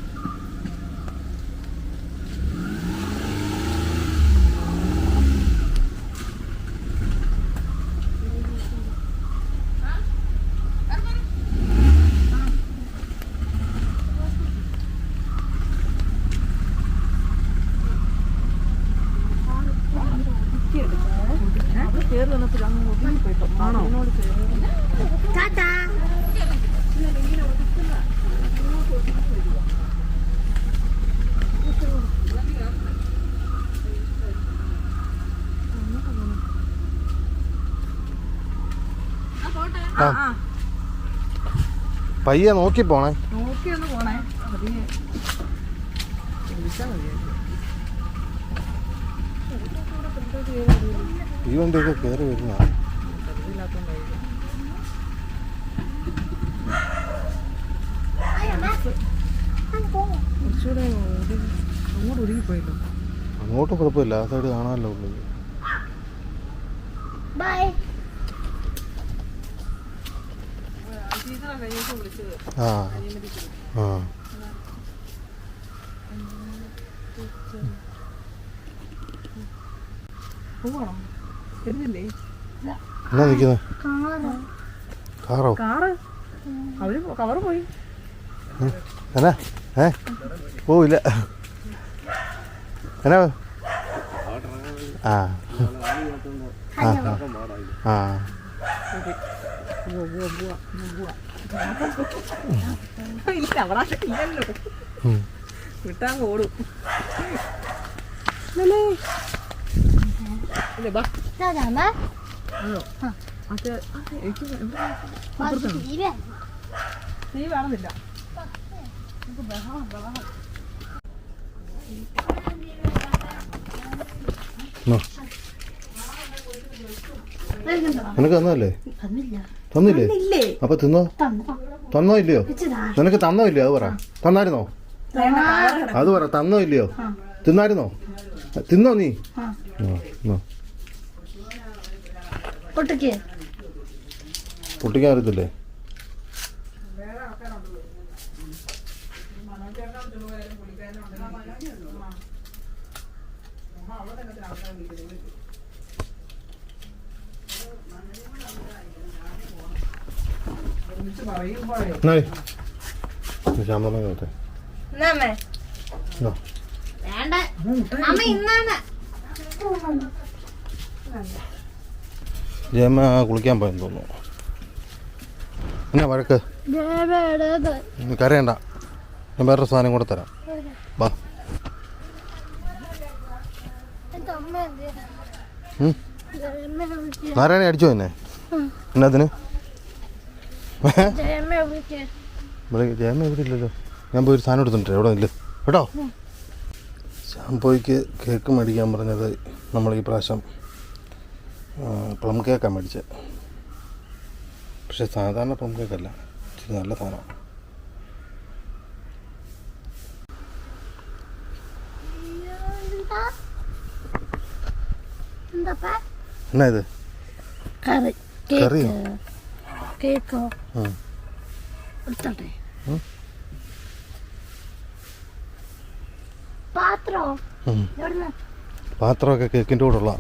പയ്യെ നോക്കി പോണേ. നോക്കിയൊന്ന് പോണേ. പതിയെ വിളിച്ചാൽ മതിയായിരുന്നു. ഈ വണ്ടിയൊക്കെ കയറി വരുന്ന കുറച്ചുകൂടെ അങ്ങോട്ട് ഒഴുകിപ്പോയല്ലോ. അങ്ങോട്ടും കുഴപ്പമില്ല, ആ സൈഡ് കാണാമല്ലോ ഉള്ളത്. ആ ആ പോകണം. വരുന്നില്ലേ എന്നാ നിൽക്കുന്നത്? കാറോ? കാറ് അവര് കവറ് പോയി. എന്നാ പോവില്ല. എന്നാ ആ ആ ആ ഇല്ല അവിടെ ഇല്ലല്ലോ. വിട്ടാൻ ഓടും. നീ വേണമെന്നില്ല. നിനക്ക് തന്നല്ലേ? തന്നില്ലേ? അപ്പൊ തിന്നോ? തന്നോ ഇല്ലയോ? നിനക്ക് തന്നോ ഇല്ലയോ? അത് പറ. തന്നായിരുന്നോ? അത് പറ. തന്നോ ഇല്ലയോ? തിന്നായിരുന്നോ? തിന്നോ നീ? പൊട്ടിക്കാൻ അറിയത്തില്ലേ? ശാന്തമാകട്ടെ. ജയമ്മ കുളിക്കാൻ പോയെന്ന് തോന്നുന്നു. എന്നാ വഴക്ക്? കരയണ്ട, ഞാൻ വേറൊരു സാധനം കൂടെ തരാം. വാ. നാരായണ അടിച്ചോ എന്നെ? എന്നതിന്? ജയമ്മ എവിടെ ഇല്ലല്ലോ. ഞാൻ പോയി ഒരു സാധനം എടുത്തിട്ടുണ്ട്. എവിടെ ഇല്ല കേട്ടോ. ശാമ്പോയ്ക്ക് കേക്ക് മേടിക്കാൻ പറഞ്ഞത് നമ്മൾ ഈ പ്രാവശ്യം പ്ലം കേക്കാണ് മേടിച്ചത്. പക്ഷെ സാധാരണ പ്ലം കേക്കല്ല, ഇച്ചിരി നല്ല സാധനമാണ്. എന്നാ ഇത്? കറിയോ? കേക്കോ? പാത്രമൊക്കെ കേക്കിൻ്റെ കൂടെ ഉള്ള.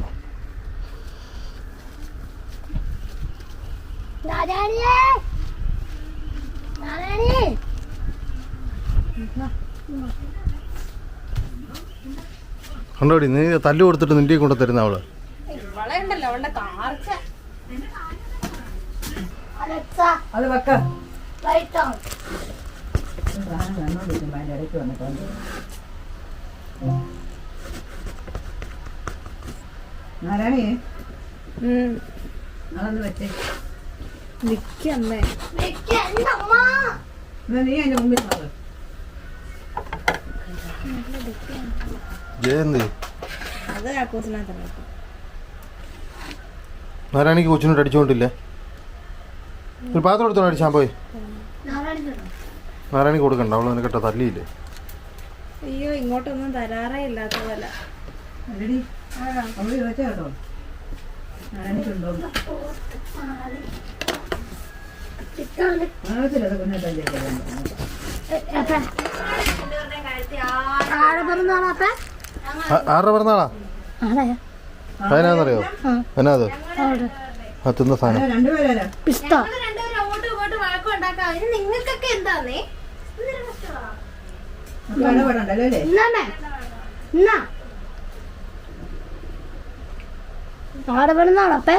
കണ്ടോടി, നീ തല്ലു കൊടുത്തിട്ട് നിന്റെ കൊണ്ട് തരുന്ന അവള്. അത് വെക്ക. നാരായണി അതൊന്ന് വെച്ചേ. നിക്കമ്മേ. നീ അതിന്റെ മുമ്പിൽ മാറ്. ജയന്തി അത് ആക്കോസിനകത്ത് നാരായണിക്ക് കൊച്ചിനോട്ട് അടിച്ചുകൊണ്ടില്ലേ? ഒരു പാത്രം എടുത്തോണ്ട് അടിച്ചാൽ പോയി. നാരായണിക്ക് കൊടുക്കണ്ട, അവള് നിനക്കിട്ട തല്ലിയില്ലേ? അയ്യോ, ഇങ്ങോട്ടൊന്നും തരാറേ ഇല്ലാത്ത പോലെ. കേട്ടോ നാരായണിക്കുണ്ടോ? ആരുടെ പിറന്നാളാ? അതിനാന്നറിയോ? എന്നാ അത്? ആ തിന്ന സാധനം. നിങ്ങൾക്കൊക്കെ എന്താന്നേ? ആടെ പെടുന്നാളോ അപ്പേ?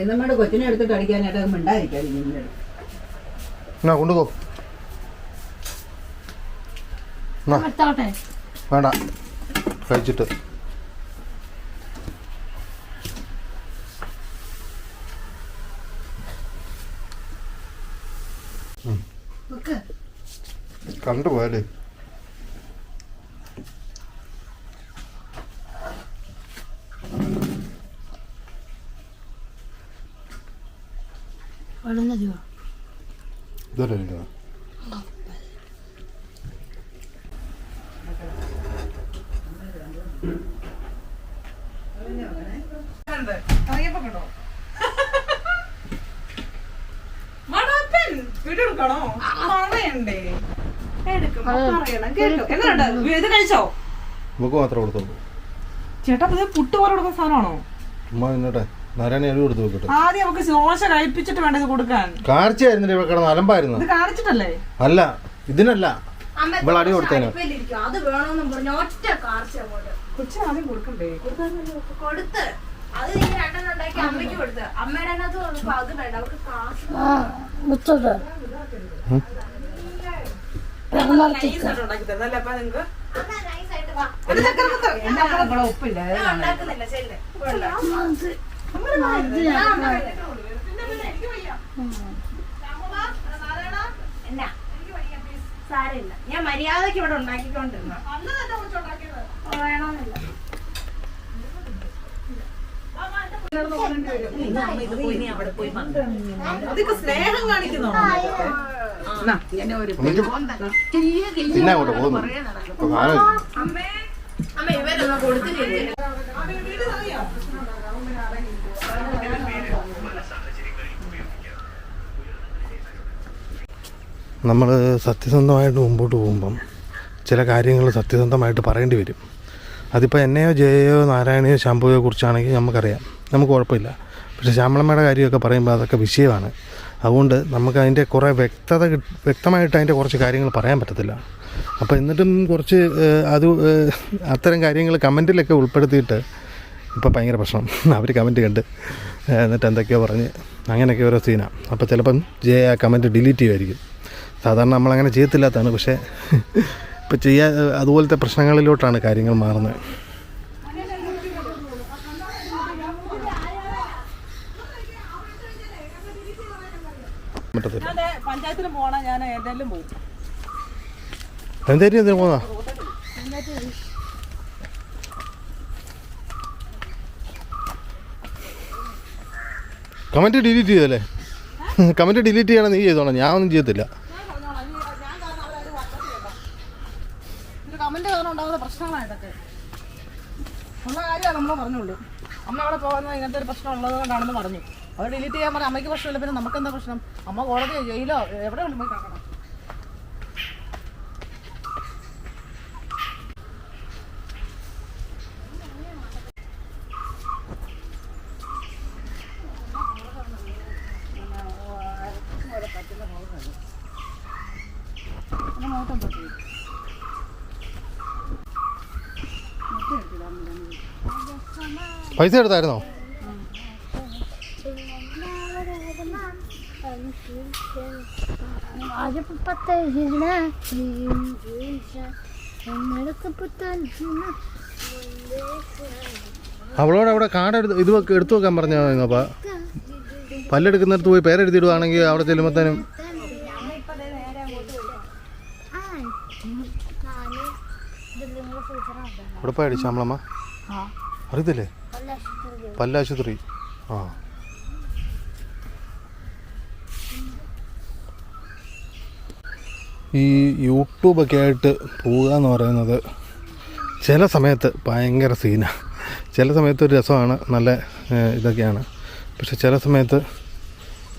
എന്നമ്മയുടെ കൊച്ചിനെ എടുത്തിട്ട് അടിക്കാനായിട്ട് അത് മിണ്ടായിരിക്കാം. കൊണ്ടുപോ. വേണ്ട, കഴിച്ചിട്ട്. കണ്ടുപോയാലേ ഇതല്ലേ ഇറങ്ങിയപ്പോ കണ്ടോ മണപ്പൻ വീടെടുക്കണോ പറയണ്ടേ എടുക്കുമ്പോ പറയണം കേട്ടോ എന്നുണ്ട് ഇത് കഴിച്ചോ നമുക്ക് മാത്രം കൊടുത്തോളൂ ചേട്ടാ ഇത് പുട്ട് പോലെ കൊടുക്കുന്ന സാധനമാണോ ഉമ്മ നിന്നട്ടെ നാരായണ അരി കൊടുത്തു വെക്കട്ടെ ആദ്യം നമുക്ക് ദോശ കഴിപ്പിച്ചിട്ട് വേണ്ട ഇത് കൊടുക്കാൻ കാർച്ചയായിരുന്നില്ല ഇവിടെ കിടന്ന് അലമ്പായിരുന്നു ഇത് കാണിച്ചിട്ടല്ലേ അല്ല ഇതിനല്ല ഇവിടെ അടി കൊടുത്തേനെ അത് വേണമെന്നും പറഞ്ഞു ഒറ്റ കാർച്ച കൊച്ചിന് ആദ്യം കൊടുക്കണ്ടേ കൊടുത്ത് അത് നീ രണ്ടെണ്ണം ഉണ്ടാക്കി അമ്മയ്ക്ക് കൊടുത്ത് അമ്മയുടെ അതിനകത്ത് വന്നപ്പോ അത് വേണ്ട അവർക്ക് കാശ് ഉണ്ടാക്കി തരുന്നല്ലേ അപ്പൊ നിങ്ങക്ക് നൈസായിട്ട് വാ ഉപ്പില്ല ഉണ്ടാക്കുന്നില്ല ചെല്ല് എന്നാ സാരമില്ല ഞാൻ മര്യാദക്ക് ഇവിടെ ഉണ്ടാക്കിക്കൊണ്ടിരുന്ന വേണമെന്നില്ല അതൊക്കെ സ്നേഹം കാണിക്കുന്നോ പിന്നെ അങ്ങോട്ട് പോകുന്നു അമ്മ ഇവരൊന്നും കൊടുത്തിട്ടില്ല നമ്മൾ സത്യസന്ധമായിട്ട് മുമ്പോട്ട് പോകുമ്പം ചില കാര്യങ്ങൾ സത്യസന്ധമായിട്ട് പറയേണ്ടി വരും. അതിപ്പോൾ എന്നെയോ ജയയോ നാരായണയോ ശംഭുവെയോ കുറിച്ചാണെങ്കിൽ നമുക്കറിയാം, നമുക്ക് കുഴപ്പമില്ല. പക്ഷേ ശ്യാമളമ്മയുടെ കാര്യമൊക്കെ പറയുമ്പോൾ അതൊക്കെ വിഷയമാണ്. അതുകൊണ്ട് നമുക്ക് അതിൻ്റെ കുറേ വ്യക്തമായിട്ട് അതിൻ്റെ കുറച്ച് കാര്യങ്ങൾ പറയാൻ പറ്റത്തില്ല. അപ്പോൾ എന്നിട്ടും കുറച്ച് അത്തരം കാര്യങ്ങൾ കമൻറ്റിലൊക്കെ ഉൾപ്പെടുത്തിയിട്ട് ഇപ്പോൾ ഭയങ്കര പ്രശ്നം. അവർ കമൻറ്റ് കണ്ട് എന്നിട്ട് എന്തൊക്കെയോ പറഞ്ഞ് അങ്ങനെയൊക്കെ ഓരോ സീനാണ്. അപ്പോൾ ചിലപ്പം ജയ ആ കമൻറ്റ് ഡിലീറ്റ് ചെയ്യുമായിരിക്കും. സാധാരണ നമ്മളങ്ങനെ ചെയ്യത്തില്ലാത്തതാണ്, പക്ഷേ ഇപ്പോൾ അതുപോലത്തെ പ്രശ്നങ്ങളിലോട്ടാണ് കാര്യങ്ങൾ മാറുന്നത്. പറ്റത്തില്ല. പഞ്ചായത്തിൽ പോകണം, ഞാൻ ഏതെങ്കിലും പോകും. എന്തായാലും എന്തിനു പോന്നാ? കമൻറ്റ് ഡിലീറ്റ് ചെയ്തല്ലേ? കമൻറ്റ് ഡിലീറ്റ് ചെയ്യണം, നീ ചെയ്തോളാം, ഞാൻ ഒന്നും ചെയ്യത്തില്ല. കമന്റ് ഉണ്ടാകുന്ന പ്രശ്നങ്ങളായിട്ടൊക്കെ ഉള്ള കാര്യമാണ് നമ്മൾ പറഞ്ഞുള്ളൂ. അമ്മ അവിടെ പോകുന്ന ഇങ്ങനത്തെ ഒരു പ്രശ്നം ഉള്ളത് കൊണ്ടാണെന്ന് പറഞ്ഞു. അവർ ഡിലീറ്റ് ചെയ്യാൻ പറഞ്ഞാൽ അമ്മയ്ക്ക് പ്രശ്നമില്ല, പിന്നെ നമുക്കെന്താ പ്രശ്നം? അമ്മ കോടതിയോ ജയിലോ എവിടെ പോയി കാണണം. പൈസ എടുത്തായിരുന്നോ? അവളോട് അവിടെ കാർഡ് എടുത്തു വെക്കാൻ പറഞ്ഞോ? പല്ലെടുക്കുന്നിടത്ത് പോയി പേരെഴുതിയിടുവാണെങ്കിൽ അവിടെ ചെല്ലുമ്പോഴത്തേനും ഇവിടെ പോയി അടിച്ചു നമ്മളമ്മ അറിയത്തില്ലേ? പല്ലാശുപത്രി. ആ ഈ യൂട്യൂബൊക്കെ ആയിട്ട് പോവുക എന്ന് പറയുന്നത് ചില സമയത്ത് ഭയങ്കര സീനാണ്. ചില സമയത്ത് ഒരു രസമാണ്, നല്ല ഇതൊക്കെയാണ്. പക്ഷെ ചില സമയത്ത്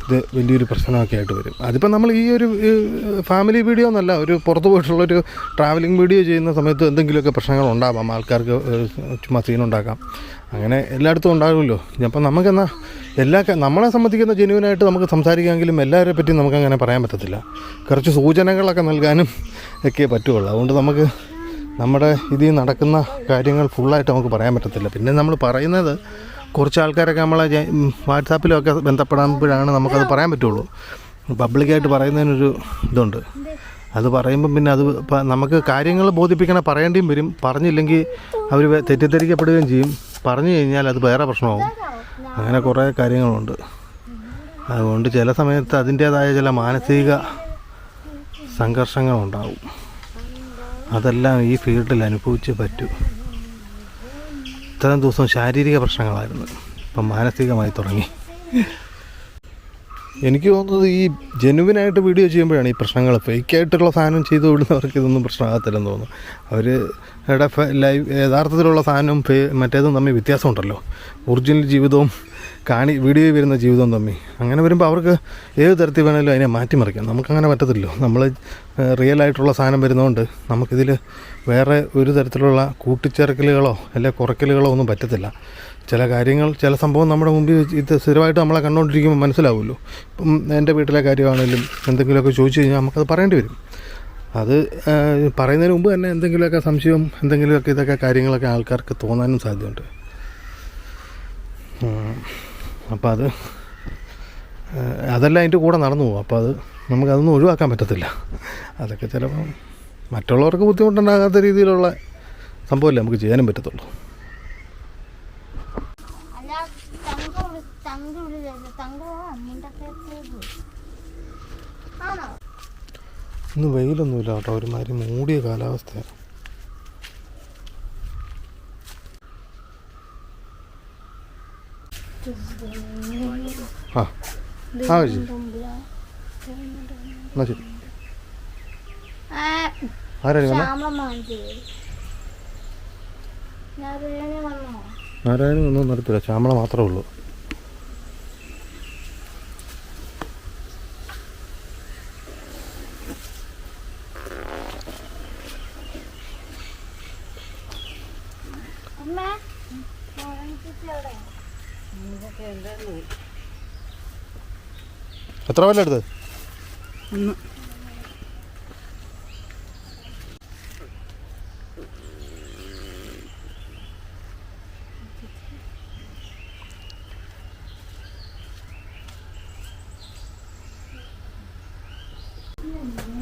ഇത് വലിയൊരു പ്രശ്നമൊക്കെ ആയിട്ട് വരും. അതിപ്പോൾ നമ്മൾ ഈ ഒരു ഫാമിലി വീഡിയോ എന്നല്ല, ഒരു പുറത്ത് പോയിട്ടുള്ളൊരു ട്രാവലിംഗ് വീഡിയോ ചെയ്യുന്ന സമയത്ത് എന്തെങ്കിലുമൊക്കെ പ്രശ്നങ്ങൾ ഉണ്ടാവാം, ആൾക്കാർക്ക് ചുമ്മാ സീനുണ്ടാക്കാം. അങ്ങനെ എല്ലായിടത്തും ഉണ്ടാകുമല്ലോ. അപ്പം നമുക്കെന്നാൽ നമ്മളെ സംബന്ധിക്കുന്ന ജെന്യുവനായിട്ട് നമുക്ക് സംസാരിക്കാമെങ്കിലും എല്ലാവരെ പറ്റി നമുക്കങ്ങനെ പറയാൻ പറ്റത്തില്ല. കുറച്ച് സൂചനകളൊക്കെ നൽകാനും ഒക്കെ പറ്റുള്ളൂ. അതുകൊണ്ട് നമുക്ക് നമ്മുടെ ഇതിൽ നടക്കുന്ന കാര്യങ്ങൾ ഫുള്ളായിട്ട് നമുക്ക് പറയാൻ പറ്റത്തില്ല. പിന്നെ നമ്മൾ പറയുന്നത് കുറച്ച് ആൾക്കാരൊക്കെ നമ്മളെ വാട്സാപ്പിലൊക്കെ ബന്ധപ്പെടാൻ നമുക്കത് പറയാൻ പറ്റുള്ളൂ. പബ്ലിക്കായിട്ട് പറയുന്നതിനൊരു ഇതുണ്ട്. അത് പറയുമ്പം പിന്നെ അത് നമുക്ക് കാര്യങ്ങൾ പറയേണ്ടിയും വരും. പറഞ്ഞില്ലെങ്കിൽ അവർ തെറ്റിദ്ധരിക്കപ്പെടുകയും ചെയ്യും. പറഞ്ഞു കഴിഞ്ഞാൽ അത് വേറെ പ്രശ്നമാവും. അങ്ങനെ കുറേ കാര്യങ്ങളുണ്ട്. അതുകൊണ്ട് ചില സമയത്ത് അതിൻ്റേതായ ചില മാനസിക സംഘർഷങ്ങളുണ്ടാവും. അതെല്ലാം ഈ ഫീൽഡിൽ അനുഭവിച്ചേ പറ്റൂ. ഇത്രയും ദിവസം ശാരീരിക പ്രശ്നങ്ങളായിരുന്നു, ഇപ്പം മാനസികമായി തുടങ്ങി. എനിക്ക് തോന്നുന്നത് ഈ ജെനുവിനായിട്ട് വീഡിയോ ചെയ്യുമ്പോഴാണ് ഈ പ്രശ്നങ്ങൾ. ഫേക്കായിട്ടുള്ള സാധനം ചെയ്ത് വിടുന്നവർക്ക് ഇതൊന്നും പ്രശ്നമാകത്തില്ലെന്ന് തോന്നുന്നു. അവരുടെ ലൈവ് യഥാർത്ഥത്തിലുള്ള സാധനവും മറ്റേതും തമ്മിൽ വ്യത്യാസമുണ്ടല്ലോ. ഒറിജിനൽ ജീവിതവും വീഡിയോയിൽ വരുന്ന ജീവിതവും തമ്മിൽ. അങ്ങനെ വരുമ്പോൾ അവർക്ക് ഏത് തരത്തിൽ വേണമെങ്കിലും അതിനെ മാറ്റിമറിക്കാം. നമുക്കങ്ങനെ പറ്റത്തില്ലല്ലോ. നമ്മൾ റിയലായിട്ടുള്ള സാധനം വരുന്നതുകൊണ്ട് നമുക്കിതിൽ വേറെ ഒരു തരത്തിലുള്ള കൂട്ടിച്ചേർക്കലുകളോ അല്ലെങ്കിൽ കുറയ്ക്കലുകളോ ഒന്നും പറ്റത്തില്ല. ചില കാര്യങ്ങൾ, ചില സംഭവം നമ്മുടെ മുമ്പിൽ ഇത് സ്ഥിരമായിട്ട് നമ്മളെ കണ്ടുകൊണ്ടിരിക്കുമ്പോൾ മനസ്സിലാവുമല്ലോ. ഇപ്പം എൻ്റെ വീട്ടിലെ കാര്യമാണെങ്കിലും എന്തെങ്കിലുമൊക്കെ ചോദിച്ചു കഴിഞ്ഞാൽ നമുക്കത് പറയേണ്ടി വരും. അത് പറയുന്നതിന് മുമ്പ് തന്നെ എന്തെങ്കിലുമൊക്കെ സംശയം, എന്തെങ്കിലുമൊക്കെ ഇതൊക്കെ കാര്യങ്ങളൊക്കെ ആൾക്കാർക്ക് തോന്നാനും സാധ്യതയുണ്ട്. അപ്പോൾ അതെല്ലാം അതിൻ്റെ കൂടെ നടന്നു പോകും. അപ്പോൾ നമുക്കതൊന്നും ഒഴിവാക്കാൻ പറ്റത്തില്ല. അതൊക്കെ ചിലപ്പം മറ്റുള്ളവർക്ക് ബുദ്ധിമുട്ടുണ്ടാകാത്ത രീതിയിലുള്ള സംഭവമല്ലേ നമുക്ക് ചെയ്യാനും പറ്റത്തുള്ളൂ. ഇന്ന് വെയിലൊന്നുമില്ല കേട്ടോ, ഒരുമാതിരി മൂടിയ കാലാവസ്ഥയാണ്. ആ ശരി, എന്നാ ശരി. ആരാണ് നാരായണി ഒന്നും നടത്തില്ല, ശ്യാമള മാത്രമേ ഉള്ളൂ. എത്ര വില എടുത്തത്?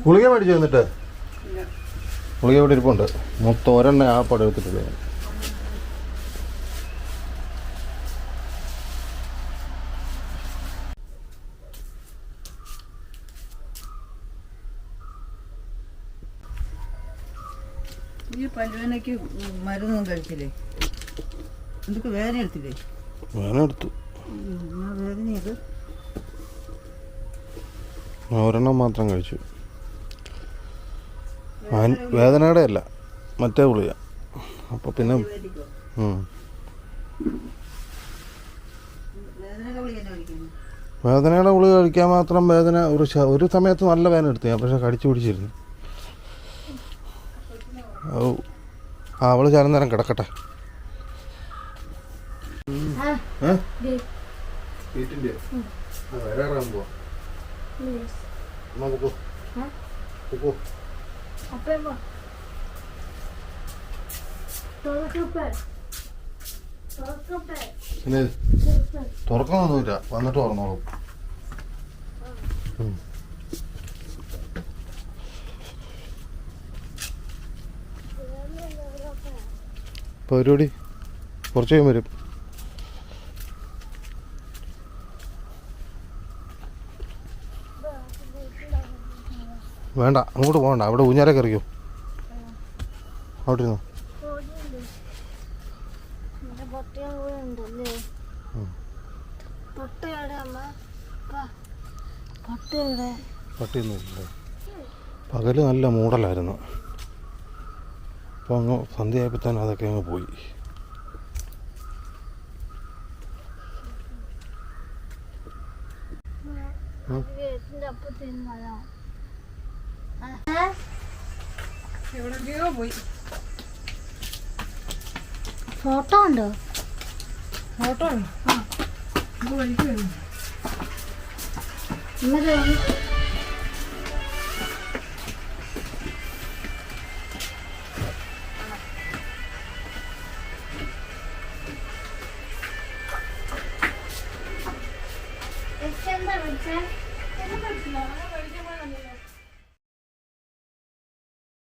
ഗുളിക മേടിച്ചു വന്നിട്ട് ഗുളിക ഇവിടെ ഇരിപ്പുണ്ട്. മൊത്തം ഒരെണ്ണ ആ പടം എടുത്തിട്ടില്ല. ഈ പല്ലുവേനയ്ക്ക് മരുന്നൊന്നും കഴിച്ചില്ലേ? എന്തൊക്കെ വേദന എടുത്തില്ലേ? വേദന എടുത്തു. വേദനയത് ഒരെണ്ണം മാത്രം കഴിച്ചു. വേദനയുടെ അല്ല, മറ്റേ ഗുളിക. അപ്പോൾ പിന്നെ വേദനയുടെ ഗുളിക കഴിക്കാൻ മാത്രം വേദന. ഒരു സമയത്ത് നല്ല വേദന എടുത്തു ഞാൻ, പക്ഷെ കടിച്ചു പിടിച്ചിരുന്നു. അവള് ശാലം നേരം കിടക്കട്ടെ. പിന്നെ തുറക്കണമൊന്നുമില്ല, വന്നിട്ട് തുറന്നോളും. പരിപാടി കുറച്ച് കഴിയും വരും. വേണ്ട, അങ്ങോട്ട് പോകണ്ട. അവിടെ ഊഞ്ഞാലൊക്കെ എറിയോ? അവിടെ ഇരുന്നോ. പട്ടിയൊന്നുമില്ലേ? പകല് നല്ല മൂടലായിരുന്നു. അപ്പോൾ അങ്ങ് സന്ധ്യയായപ്പോൾ തന്നെ അതൊക്കെ അങ്ങ് പോയി. ഫോട്ടോ ഉണ്ടോ? ഫോട്ടോ എന്താ